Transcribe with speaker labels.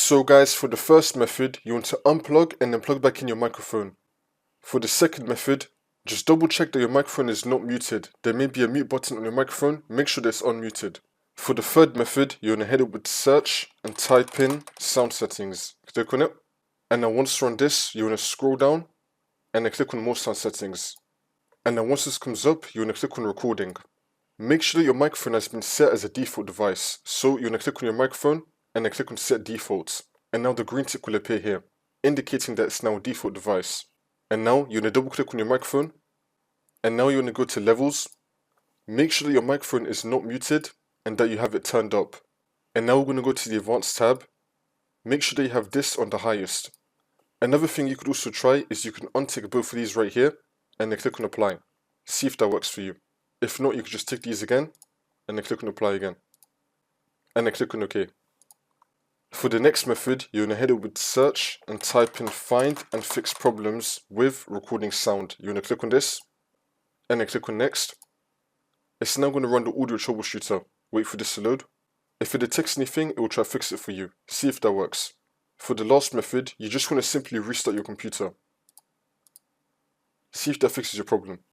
Speaker 1: So guys, for the first method, you want to unplug and then plug back in your microphone. For the second method, just double check that your microphone is not muted. There may be a mute button on your microphone, make sure that it's unmuted. For the third method, you want to head up with search and type in sound settings. Click on it, and then once you're on this, you want to scroll down and then click on more sound settings. And then once this comes up, you want to click on recording. Make sure that your microphone has been set as a default device. So you want to click on your microphone and then click on set defaults. And now the green tick will appear here, indicating that it's now a default device. And now you want to double click on your microphone. And now you want to go to levels. Make sure that your microphone is not muted and that you have it turned up. And now we're going to go to the advanced tab. Make sure that you have this on the highest. Another thing you could also try is you can untick both of these right here and then click on apply. See if that works for you. If not, you could just tick these again and then click on apply again. And then click on OK. For the next method, you're going to head over with search and type in find and fix problems with recording sound. You're going to click on this and then click on next. It's now going to run the audio troubleshooter. Wait for this to load. If it detects anything, it will try to fix it for you. See if that works. For the last method, you just want to simply restart your computer. See if that fixes your problem.